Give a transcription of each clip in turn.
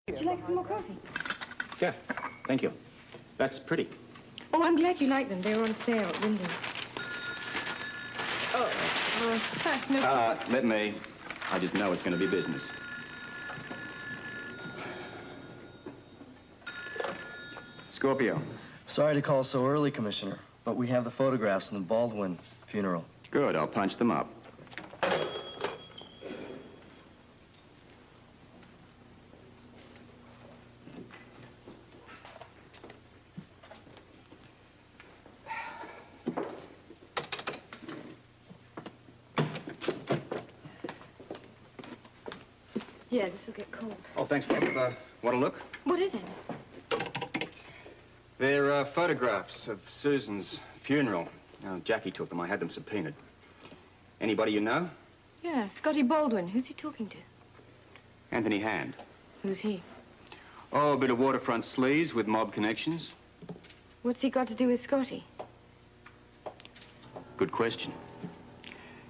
Would you like some more coffee? Yeah, thank you. That's pretty. Oh, I'm glad you like them. They were on sale at Wyndham's. Oh, no. Let me. I just know it's going to be business. Scorpio. Sorry to call so early, Commissioner, but we have the photographs from the Baldwin funeral. Good, I'll punch them up. Yeah, this will get cold. Oh, thanks, love. Want to look? What is it? They're photographs of Susan's funeral. Jackie took them. I had them subpoenaed. Anybody you know? Yeah, Scotty Baldwin. Who's he talking to? Anthony Hand. Who's he? Oh, a bit of waterfront sleaze with mob connections. What's he got to do with Scotty? Good question.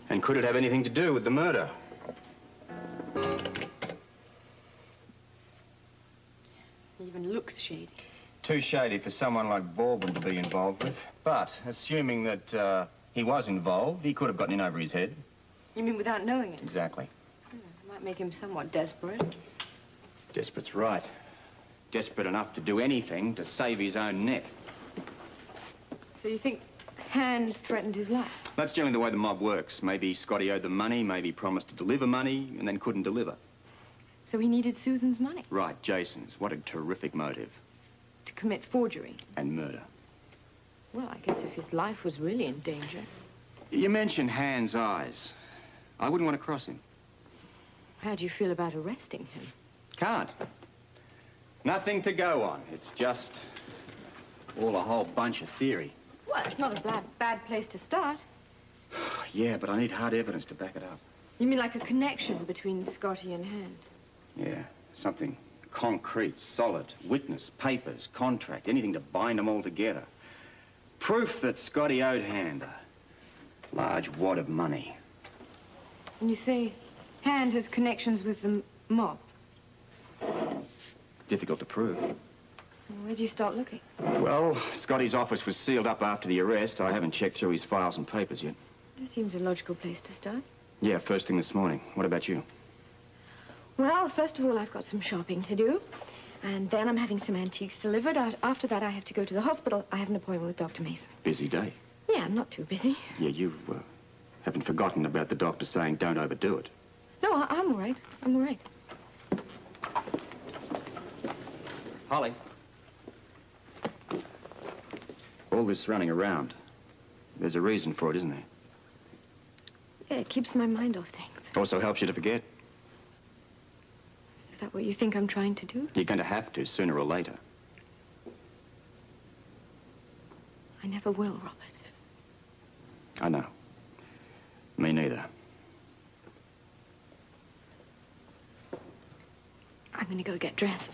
And could it have anything to do with the murder? He even looks shady. Too shady for someone like Baldwin to be involved with. But, assuming that he was involved, he could have gotten in over his head. You mean without knowing it? Exactly. Might make him somewhat desperate. Desperate's right. Desperate enough to do anything to save his own neck. So you think Hand threatened his life? That's generally the way the mob works. Maybe Scotty owed them money, maybe promised to deliver money, and then couldn't deliver. So he needed Susan's money? Right, Jason's. What a terrific motive. To commit forgery? And murder. Well, I guess if his life was really in danger. You mentioned Hand's eyes. I wouldn't want to cross him. How do you feel about arresting him? Can't. Nothing to go on. It's just all a whole bunch of theory. Well, it's not a bad place to start. Yeah, but I need hard evidence to back it up. You mean like a connection between Scotty and Hand? Yeah, something concrete, solid. Witness, papers, contract, anything to bind them all together. Proof that Scotty owed Hand a large wad of money. And you say Hand has connections with the mob? Difficult to prove. Where do you start looking? Well, Scotty's office was sealed up after the arrest. I haven't checked through his files and papers yet. That seems a logical place to start. Yeah, first thing this morning. What about you? Well, first of all, I've got some shopping to do. And then I'm having some antiques delivered. After that, I have to go to the hospital. I have an appointment with Dr. Mason. Busy day. Yeah, I'm not too busy. Yeah, you haven't forgotten about the doctor saying don't overdo it. No, I'm all right. I'm all right. Holly. All this running around, there's a reason for it, isn't there? Yeah, it keeps my mind off things. Also helps you to forget. Is that what you think I'm trying to do? You're going to have to, sooner or later. I never will, Robert. I know. Me neither. I'm going to go get dressed.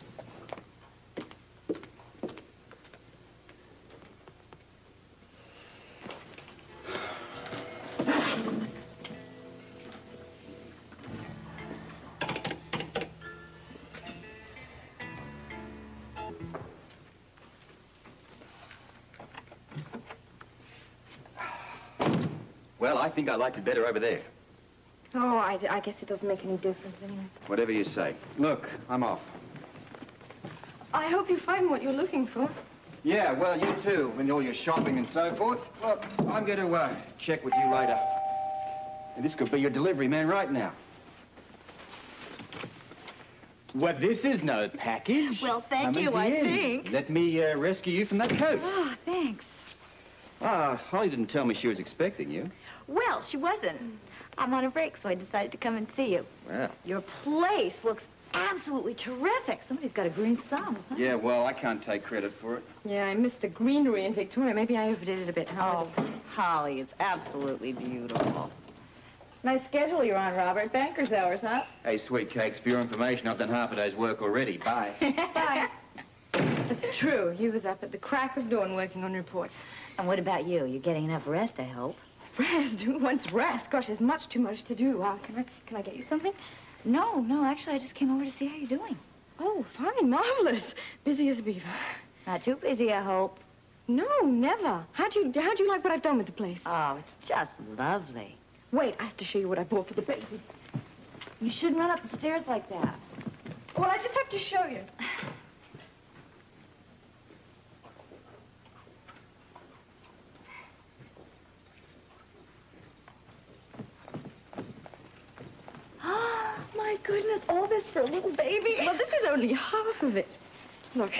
Well, I think I liked it better over there. Oh, I guess it doesn't make any difference anyway. Whatever you say. Look, I'm off. I hope you find what you're looking for. Yeah, well, you too, with all your shopping and so forth. Look, I'm going to check with you later. And this could be your delivery man right now. Well, this is no package. Well, thank you, I think. Let me rescue you from that coat. Oh, thanks. Holly didn't tell me she was expecting you. Well, she wasn't. I'm on a break, so I decided to come and see you. Well. Your place looks absolutely terrific. Somebody's got a green thumb. Huh? Yeah, well, I can't take credit for it. Yeah, I missed the greenery in Victoria. Maybe I overdid it a bit. Oh, Holly, it's absolutely beautiful. Nice schedule you're on, Robert. Banker's hours, huh? Hey, sweet cakes, for your information, I've done half a day's work already. Bye. Bye. That's true. He was up at the crack of dawn working on reports. And what about you? You're getting enough rest, I hope. Rest? Who wants rest? Gosh, there's much too much to do. Can I get you something? No, actually, I just came over to see how you're doing. Oh, fine. fine, marvelous. Busy as a beaver. Not too busy, I hope. No, never. How'd you like what I've done with the place? Oh, it's just lovely. Wait, I have to show you what I bought for the baby. You shouldn't run up the stairs like that. Well, I just have to show you. My goodness, all this for a little baby? Well, this is only half of it. Look.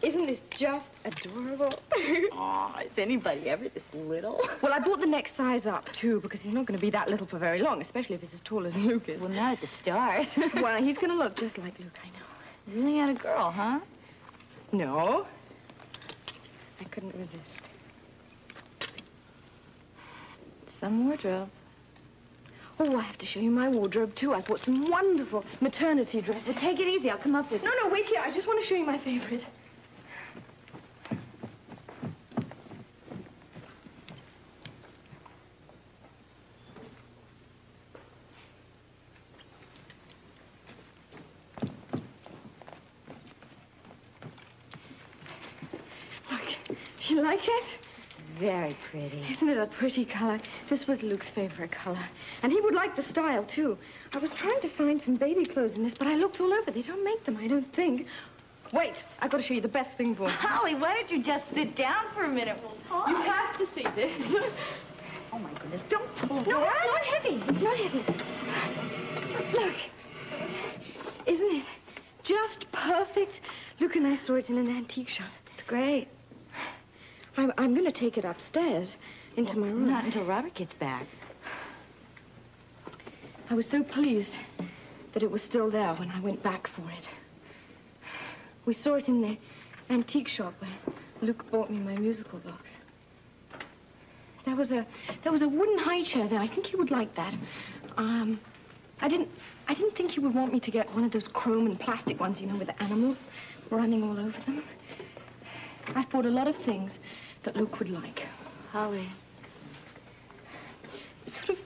Isn't this just adorable? Aw, is anybody ever this little? Well, I bought the next size up, too, because he's not going to be that little for very long, especially if he's as tall as Luke is. Well, not at the start. Well, he's going to look just like Luke, I know. You really had a girl, huh? No. I couldn't resist. Some wardrobe. Oh, I have to show you my wardrobe, too. I bought some wonderful maternity dresses. Well, take it easy. I'll come up with you. No, wait here. I just want to show you my favorite. Look, do you like it? Very pretty. Isn't it a pretty color? This was Luke's favorite color. And he would like the style, too. I was trying to find some baby clothes in this, but I looked all over. They don't make them, I don't think. Wait, I've got to show you the best thing for you. Holly, why don't you just sit down for a minute? We'll talk. You have to see this. Oh, my goodness. Don't pull. No, it's not heavy. It's not heavy. Look. Isn't it just perfect? Luke and I saw it in an antique shop. It's great. I'm going to take it upstairs into my room. Not until Robert gets back. I was so pleased that it was still there when I went back for it. We saw it in the antique shop where Luke bought me my musical box. There was a wooden high chair there. I think he would like that. I didn't think he would want me to get one of those chrome and plastic ones, you know, with the animals running all over them. I've bought a lot of things that Luke would like. Holly. Sort of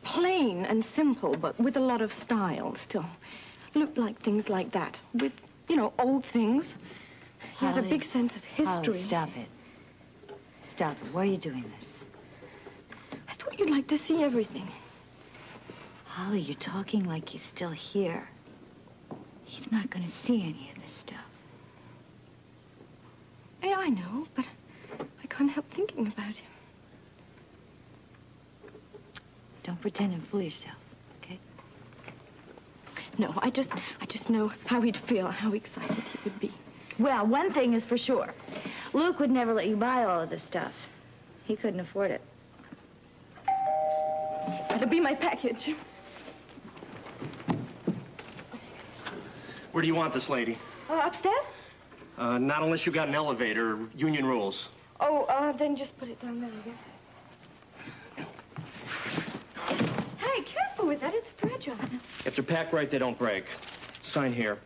plain and simple, but with a lot of style still. Luke liked things like that, with, you know, old things. He had a big sense of history. Holly, stop it. Stop it. Why are you doing this? I thought you'd like to see everything. Holly, you're talking like he's still here. He's not going to see any of this stuff. Yeah, I know, but I can't help thinking about him. Don't pretend and fool yourself, okay? No, I just know how he'd feel, how excited he would be. Well, one thing is for sure. Luke would never let you buy all of this stuff. He couldn't afford it. That'll be my package. Where do you want this, lady? Upstairs? Not unless you got an elevator. Union rules. Oh, then just put it down there, I guess. Hey, careful with that. It's fragile. If they're packed right, they don't break. Sign here.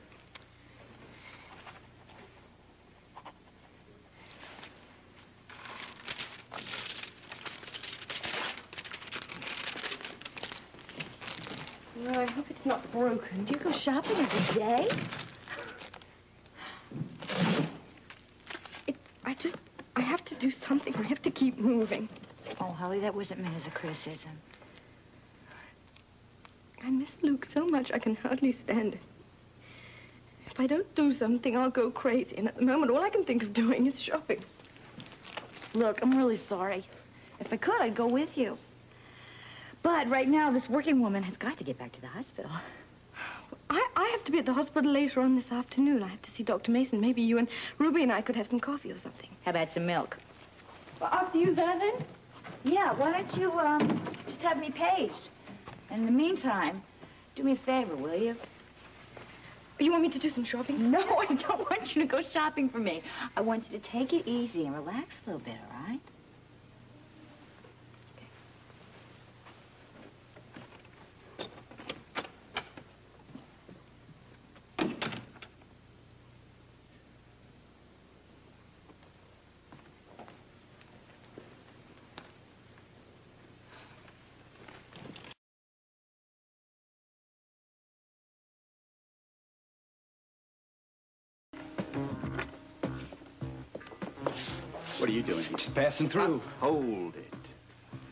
Well, I hope it's not broken. Do you go shopping every day? I have to do something. I have to keep moving. Oh, Holly, that wasn't meant as a criticism. I miss Luke so much I can hardly stand it. If I don't do something, I'll go crazy. And at the moment, all I can think of doing is shopping. Look, I'm really sorry. If I could, I'd go with you. But right now, this working woman has got to get back to the hospital. I have to be at the hospital later on this afternoon. I have to see Dr. Mason. Maybe you and Ruby and I could have some coffee or something. How about some milk? Well, I'll see you there, then? Yeah, why don't you, just have me paged? And in the meantime, do me a favor, will you? You want me to do some shopping? No, I don't want you to go shopping for me. I want you to take it easy and relax a little bit, all right? What are you doing? Just passing through. Hold it.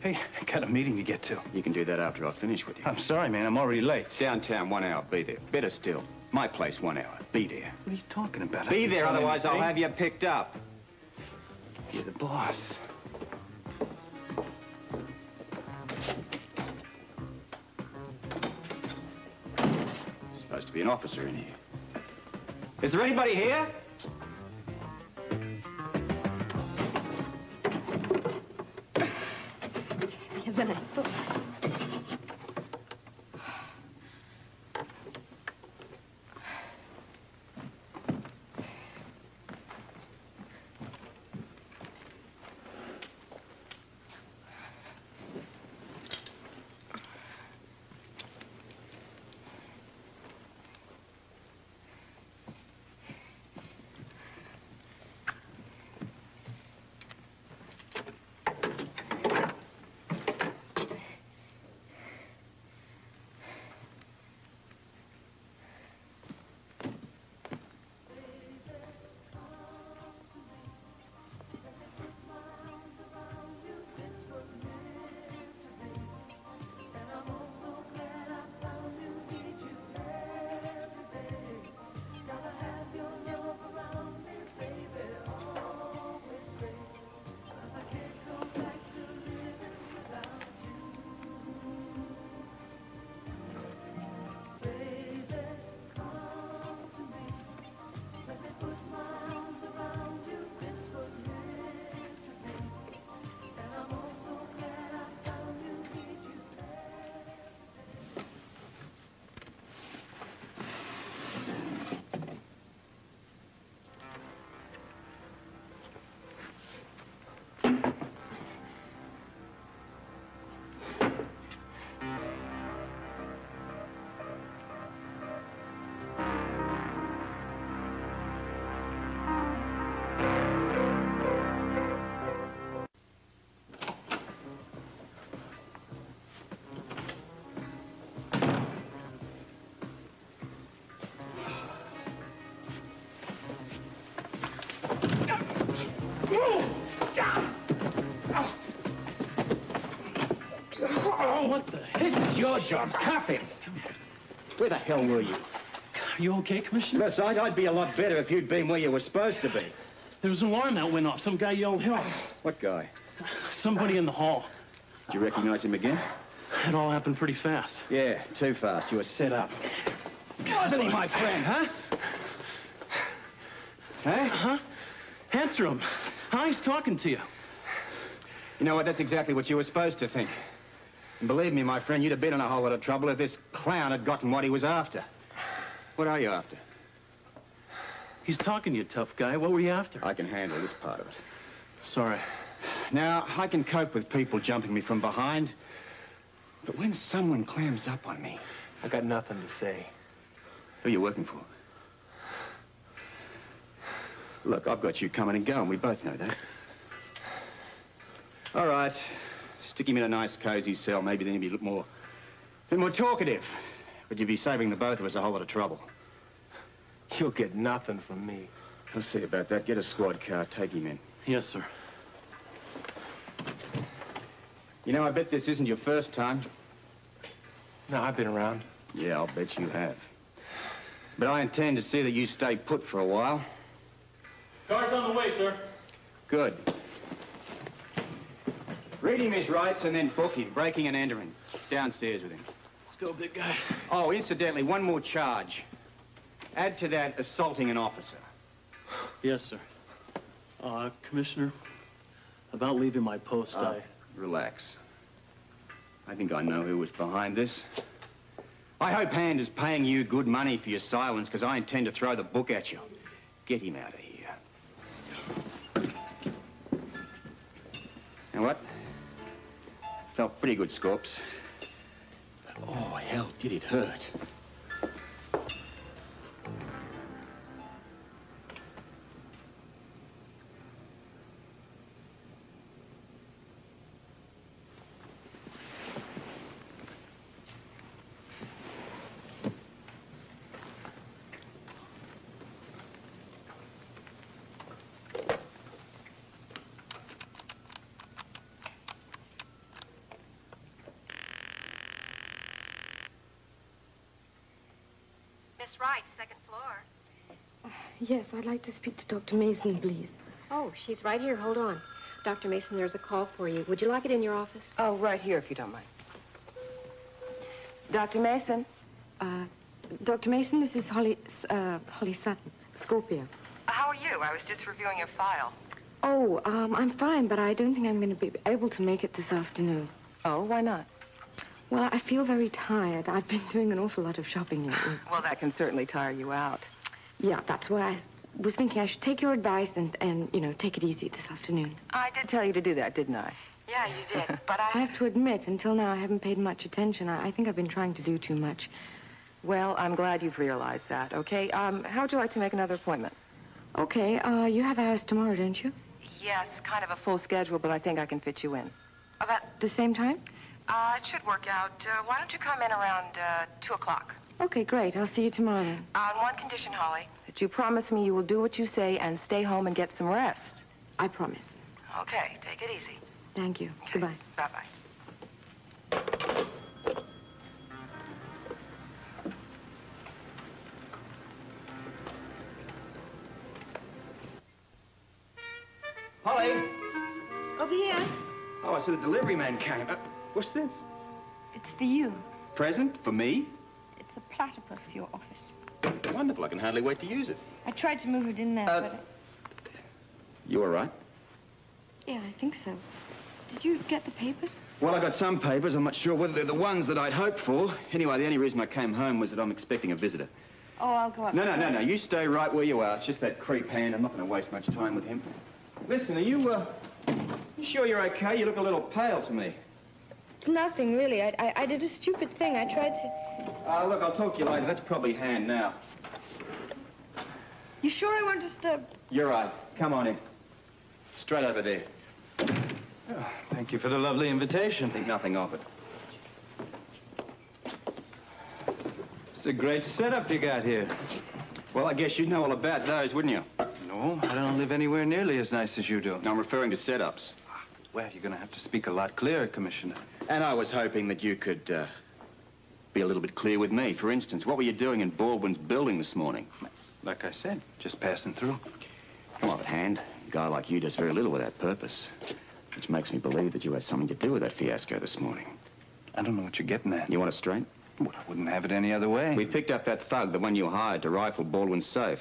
Hey, I got a meeting to get to. You can do that after I finish with you. I'm sorry, man. I'm already late. Downtown, 1 hour. Be there. Better still. My place, 1 hour. Be there. What are you talking about? Be there, otherwise I'll have you picked up. You're the boss. Supposed to be an officer in here. Is there anybody here? Than I thought. Oh, what the? This is your job. Stop him. Where the hell were you? Are you okay, Commissioner? Yes, I'd be a lot better if you'd been where you were supposed to be. There was an alarm that went off. Some guy yelled help. What guy? Somebody in the hall. Do you recognize him again? It all happened pretty fast. Yeah, too fast. You were set up. Wasn't he my friend, huh? Huh? Huh? Answer him. How he's talking to you. You know what? That's exactly what you were supposed to think. And believe me, my friend, you'd have been in a whole lot of trouble if this clown had gotten what he was after. What are you after? He's talking to you, tough guy. What were you after? I can handle this part of it. Sorry. Now, I can cope with people jumping me from behind, but when someone clams up on me... I got nothing to say. Who are you working for? Look, I've got you coming and going. We both know that. All right. Stick him in a nice, cozy cell. Maybe then he'd be a bit more talkative. But you'd be saving the both of us a whole lot of trouble. You'll get nothing from me. I'll see about that. Get a squad car. Take him in. Yes, sir. You know, I bet this isn't your first time. No, I've been around. Yeah, I'll bet you have. But I intend to see that you stay put for a while. Car's on the way, sir. Good. Read him his rights and then book him, breaking and entering. Downstairs with him. Let's go, big guy. Oh, incidentally, one more charge. Add to that assaulting an officer. Yes, sir. Commissioner, about leaving my post, Relax. I think I know who was behind this. I hope Hand is paying you good money for your silence, because I intend to throw the book at you. Get him out of here. You know what? Felt pretty good, Scorps. But, oh, hell, did it hurt. That's right, second floor. Yes, I'd like to speak to Dr. Mason, please. Oh, she's right here. Hold on. Dr. Mason, there's a call for you. Would you like it in your office? Oh, right here, if you don't mind. Dr. Mason? Dr. Mason, this is Holly Sutton, Scorpio. How are you? I was just reviewing your file. Oh, I'm fine, but I don't think I'm going to be able to make it this afternoon. Oh, why not? Well, I feel very tired. I've been doing an awful lot of shopping lately. Well, that can certainly tire you out. Yeah, that's why I was thinking I should take your advice and you know, take it easy this afternoon. I did tell you to do that, didn't I? Yeah, you did. But I have to admit, until now, I haven't paid much attention. I think I've been trying to do too much. Well, I'm glad you've realized that, okay? How would you like to make another appointment? Okay, you have hours tomorrow, don't you? Yes, kind of a full schedule, but I think I can fit you in. About the same time? It should work out. Why don't you come in around 2 o'clock? Okay, great. I'll see you tomorrow then. On one condition, Holly. That you promise me you will do what you say and stay home and get some rest. I promise. Okay, take it easy. Thank you. Okay. Goodbye. Bye-bye. Holly! Over here. Oh, I saw the delivery man came. What's this? It's for you. Present? For me? It's a platypus for your office. Wonderful. I can hardly wait to use it. I tried to move it in there, but... You all right? Yeah, I think so. Did you get the papers? Well, I got some papers. I'm not sure whether they're the ones that I'd hoped for. Anyway, the only reason I came home was that I'm expecting a visitor. Oh, I'll go up. No. You stay right where you are. It's just that creep hand. I'm not going to waste much time with him. Listen, are you sure you're okay? You look a little pale to me. It's nothing, really. I did a stupid thing. I tried to... Look, I'll talk to you later. That's probably hand now. You sure I won't disturb... You're right. Come on in. Straight over there. Oh, thank you for the lovely invitation. Think nothing of it. It's a great setup you got here. Well, I guess you'd know all about those, wouldn't you? No, I don't live anywhere nearly as nice as you do. No, I'm referring to setups. Well, you're going to have to speak a lot clearer, Commissioner. And I was hoping that you could be a little bit clear with me. For instance, what were you doing in Baldwin's building this morning? Like I said, just passing through. Come on, hand. A guy like you does very little with that purpose. Which makes me believe that you had something to do with that fiasco this morning. I don't know what you're getting at. You want it straight? Well, I wouldn't have it any other way. We picked up that thug, the one you hired to rifle Baldwin's safe.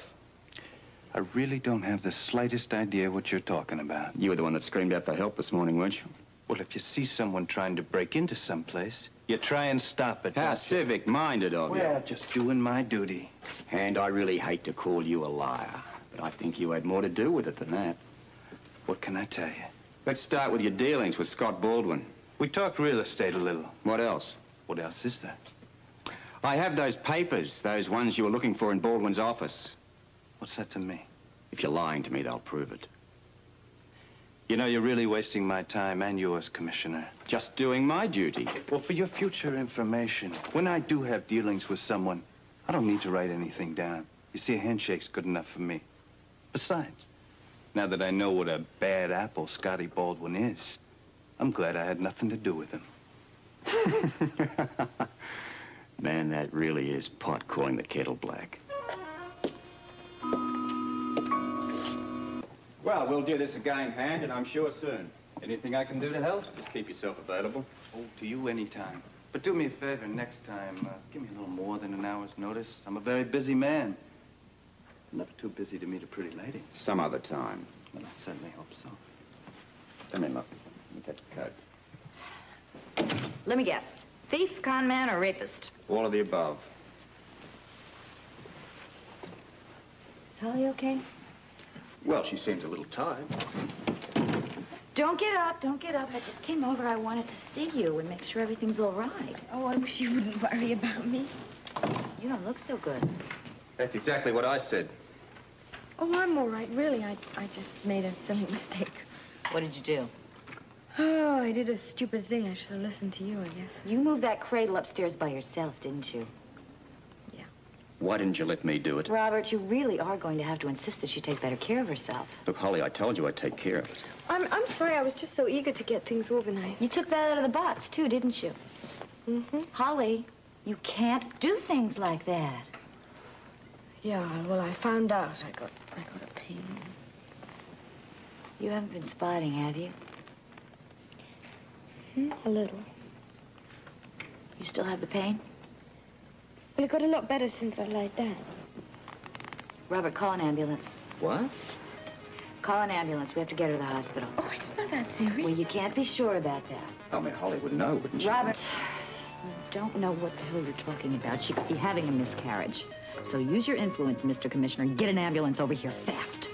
I really don't have the slightest idea what you're talking about. You were the one that screamed out for help this morning, weren't you? Well, if you see someone trying to break into someplace, you try and stop it. How civic-minded of you. Well, just doing my duty. And I really hate to call you a liar, but I think you had more to do with it than that. What can I tell you? Let's start with your dealings with Scott Baldwin. We talked real estate a little. What else? What else is there? I have those papers, those ones you were looking for in Baldwin's office. What's that to me? If you're lying to me, they'll prove it. You know, you're really wasting my time and yours, Commissioner. Just doing my duty. Well, for your future information, when I do have dealings with someone, I don't need to write anything down. You see, a handshake's good enough for me. Besides, now that I know what a bad apple Scotty Baldwin is, I'm glad I had nothing to do with him. Man, that really is pot calling the kettle black. Well, we'll do this again, Hand, and I'm sure soon. Anything I can do to help? Just keep yourself available. Oh, to you anytime. But do me a favor next time. Give me a little more than an hour's notice. I'm a very busy man. Never too busy to meet a pretty lady. Some other time. Well, I certainly hope so. Come in, look. Let me take the coat. Let me guess. Thief, con man, or rapist? All of the above. Is Holly okay? Well, she seems a little tired. Don't get up, don't get up. I just came over. I wanted to see you and make sure everything's all right. Oh, I wish you wouldn't worry about me. You don't look so good. That's exactly what I said. Oh, I'm all right, really. I just made a silly mistake. What did you do? Oh, I did a stupid thing. I should have listened to you, I guess. You moved that cradle upstairs by yourself, didn't you? Why didn't you let me do it? Robert, you really are going to have to insist that she take better care of herself. Look, Holly, I told you I'd take care of it. I'm sorry. I was just so eager to get things organized. You took that out of the box, too, didn't you? Mm-hmm. Holly, you can't do things like that. Yeah, well, I found out. I got a pain. You haven't been spotting, have you? A little. You still have the pain? Well, it got a lot better since I lied down. Robert, call an ambulance. What? Call an ambulance. We have to get her to the hospital. Oh, it's not that serious. Well, you can't be sure about that. I mean, Holly would know, wouldn't she? Robert, you don't know what the hell you're talking about. She could be having a miscarriage. So use your influence, Mr. Commissioner, and get an ambulance over here fast.